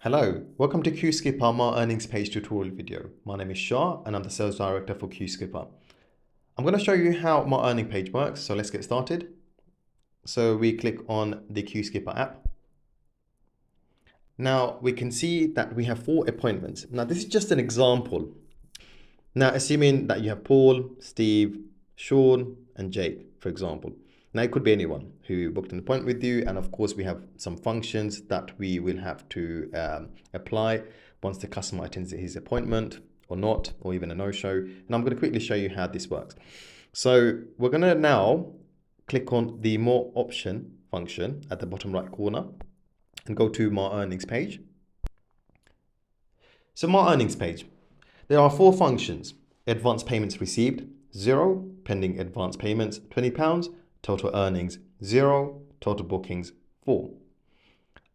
Hello, welcome to QSkipper My Earnings Page tutorial video. My name is Shah and I'm the Sales Director for QSkipper. I'm going to show you how My Earning Page works, so let's get started. So we click on the QSkipper app. Now we can see that we have 4 appointments. Now this is just an example. Now assuming that you have Paul, Steve, Sean and Jake, for example. Now it could be anyone who booked an appointment with you, and of course we have some functions that we will have to apply once the customer attends his appointment or not, or even a no-show. And I'm going to quickly show you how this works. So we're going to now click on the More Option function at the bottom right corner and go to My Earnings Page. So My Earnings Page, there are 4 functions: advance payments received, 0, pending advance payments, £20, total earnings 0, total bookings 4.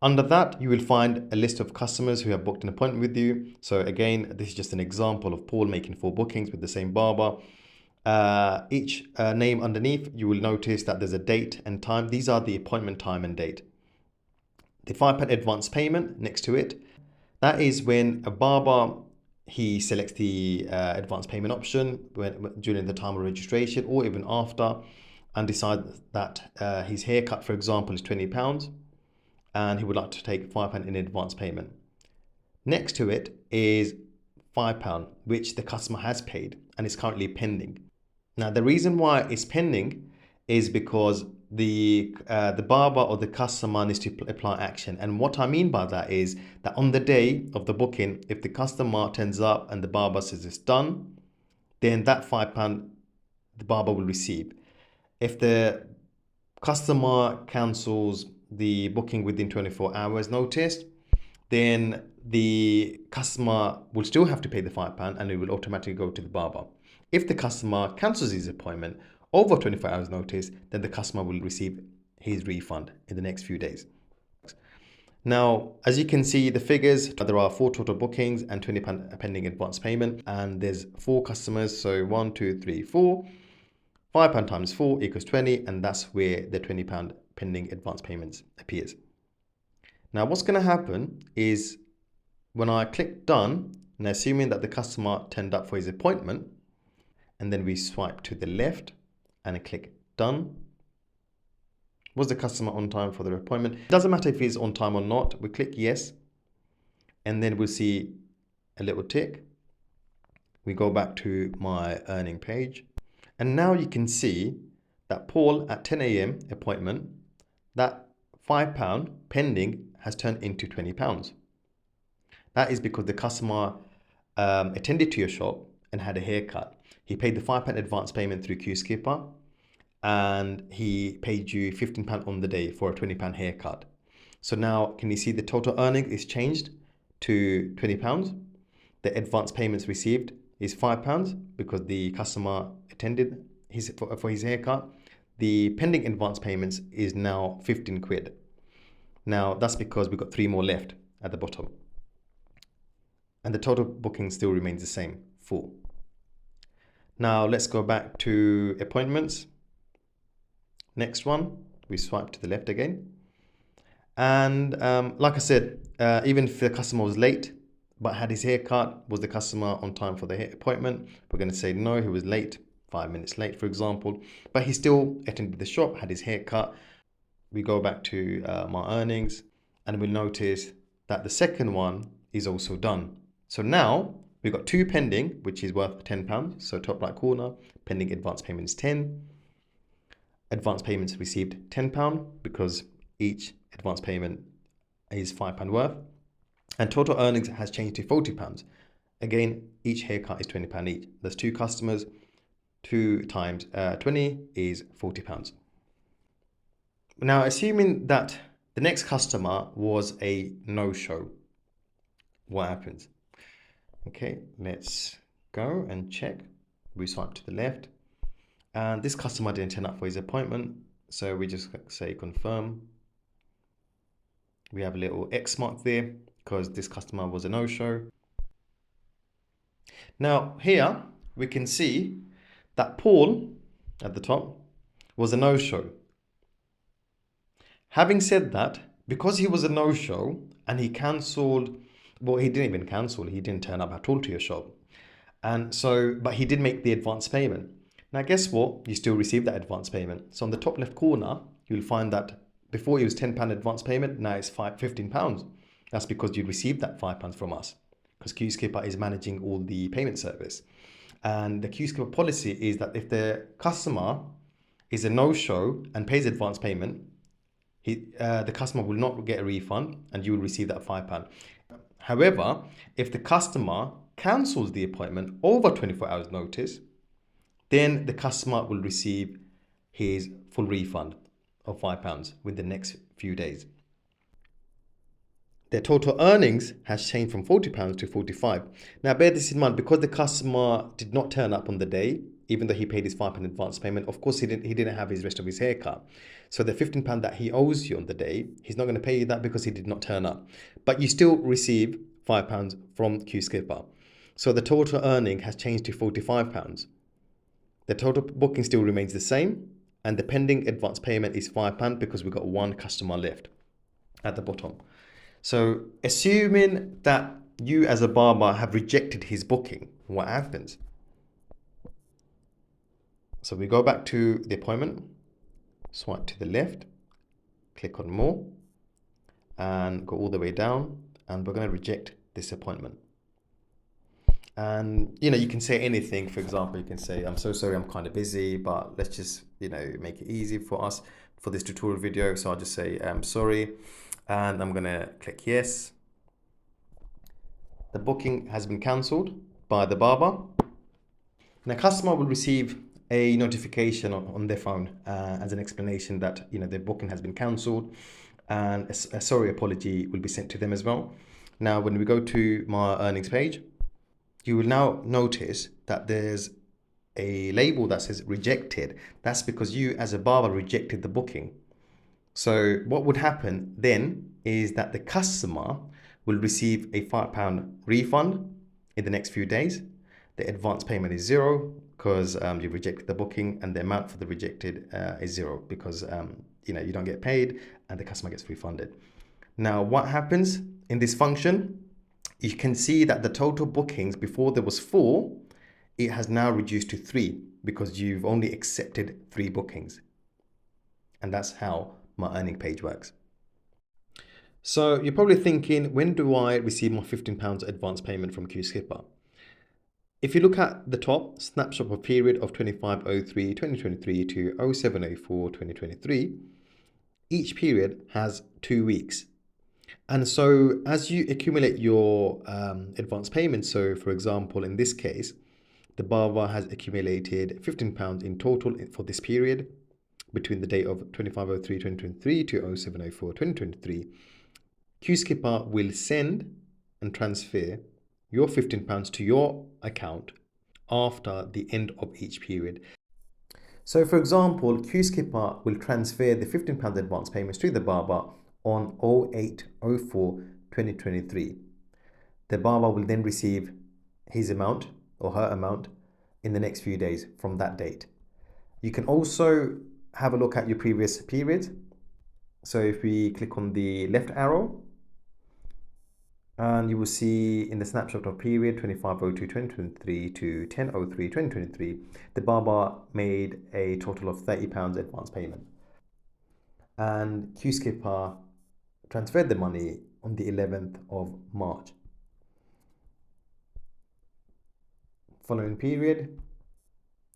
Under that, you will find a list of customers who have booked an appointment with you. So again, this is just an example of Paul making 4 bookings with the same barber. Each name underneath, you will notice that there's a date and time. These are the appointment time and date. The £5 advance payment next to it, that is when a barber, he selects the advance payment option during the time of registration or even after, and decides that his haircut, for example, is £20 and he would like to take £5 in advance payment. Next to it is £5, which the customer has paid and is currently pending. Now, the reason why it's pending is because the barber or the customer needs to apply action. And what I mean by that is that on the day of the booking, if the customer turns up and the barber says it's done, then that £5 the barber will receive. If the customer cancels the booking within 24 hours notice, then the customer will still have to pay the £5 and it will automatically go to the barber. If the customer cancels his appointment over 24 hours notice, then the customer will receive his refund in the next few days. Now, as you can see, the figures, there are 4 total bookings and £20 pending advance payment, and there's 4 customers. So 1, 2, 3, 4. £5 times 4 equals 20, and that's where the £20 pending advance payments appears. Now what's going to happen is when I click done, and assuming that the customer turned up for his appointment, and then we swipe to the left and click done. Was the customer on time for their appointment? It doesn't matter if he's on time or not. We click yes, and then we'll see a little tick. We go back to my earning page. And now you can see that Paul at 10 a.m. appointment, that £5 pending has turned into £20. That is because the customer attended to your shop and had a haircut. He paid the £5 advance payment through QSkipper, and he paid you £15 on the day for a £20 haircut. So now can you see the total earning is changed to £20? The advance payments received is £5 because the customer attended for his haircut. The pending advance payments is now 15 quid. Now that's because we've got 3 more left at the bottom. And the total booking still remains the same, 4. Now let's go back to appointments. Next one, we swipe to the left again. And like I said, even if the customer was late, but had his haircut, was the customer on time for the appointment? We're going to say no, he was late, 5 minutes late, for example, but he still attended the shop, had his haircut. We go back to my earnings, and we'll notice that the second one is also done. So now we've got 2 pending, which is worth £10. So top right corner, pending advance payment is 10. Advance payments received £10 because each advance payment is £5 worth. And total earnings has changed to £40. Again, each haircut is £20 each. There's 2 customers, 2 times 20 is £40. Now, assuming that the next customer was a no-show, what happens? Okay, let's go and check. We swipe to the left, and this customer didn't turn up for his appointment. So we just say confirm. We have a little X mark there because this customer was a no-show. Now here we can see that Paul at the top was a no-show. Having said that, because he was a no-show and he cancelled. Well, he didn't even cancel. He didn't turn up at all to your shop. And so, but he did make the advance payment. Now, guess what? You still receive that advance payment. So on the top left corner, you'll find that before it was £10 advance payment, now it's £15. That's because you received that £5 from us, because QSkipper is managing all the payment service. And the QSkipper policy is that if the customer is a no-show and pays advance payment, the customer will not get a refund and you will receive that £5. However, if the customer cancels the appointment over 24 hours notice, then the customer will receive his full refund of £5 within the next few days. Their total earnings has changed from £40 to £45. Now bear this in mind, because the customer did not turn up on the day, even though he paid his £5 advance payment, of course he didn't have his rest of his haircut. So the £15 that he owes you on the day, he's not going to pay you that because he did not turn up. But you still receive £5 from QSkipper. So the total earning has changed to £45. The total booking still remains the same, and the pending advance payment is £5 because we've got one customer left at the bottom. So assuming that you as a barber have rejected his booking, what happens? So we go back to the appointment, swipe to the left, click on more, and go all the way down, and we're going to reject this appointment. And you can say anything. For example, you can say, I'm so sorry, I'm kind of busy, but let's just make it easy for us for this tutorial video. So I'll just say I'm sorry, and I'm gonna click yes. The booking has been cancelled by the barber. Now customer will receive a notification on their phone as an explanation that their booking has been cancelled, and a sorry apology will be sent to them as well. Now when we go to my earnings page, you will now notice that there's a label that says rejected. That's because you as a barber rejected the booking. So what would happen then is that the customer will receive a £5 refund in the next few days. The advance payment is zero because you've rejected the booking, and the amount for the rejected is zero because you don't get paid and the customer gets refunded. Now what happens in this function? You can see that the total bookings before there was 4, it has now reduced to 3 because you've only accepted 3 bookings. And that's how my earning page works. So you're probably thinking, when do I receive my £15 advance payment from QSkipper? If you look at the top, snapshot of period of 25/03/2023 to 07/04/2023, each period has 2 weeks. And so as you accumulate your advance payments, so for example, in this case, the barber has accumulated £15 in total for this period between the date of 25/03/2023 to 07/04/2023. QSkipper will send and transfer your £15 to your account after the end of each period. So for example, QSkipper will transfer the £15 advance payments to the barber on 08/04/2023. The barber will then receive his amount or her amount in the next few days from that date. You can also have a look at your previous periods. So if we click on the left arrow, and you will see in the snapshot of period 25/02/2023 to 10/03/2023, the barber made a total of £30 advance payment. And QSkipper transferred the money on the 11th of March. Following period,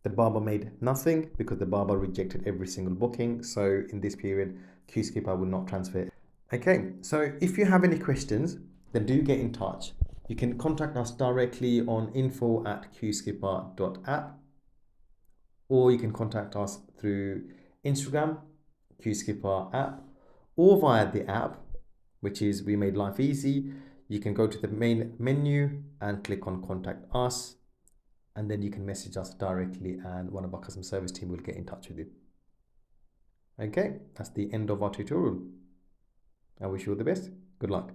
the barber made nothing because the barber rejected every single booking. So in this period, QSkipper will not transfer. Okay, so if you have any questions, then do get in touch. You can contact us directly on info@qskipper.app, or you can contact us through Instagram, QSkipper app, or via the app, which is We Made Life Easy. You can go to the main menu and click on Contact Us, and then you can message us directly and one of our customer service team will get in touch with you. Okay, that's the end of our tutorial. I wish you all the best. Good luck.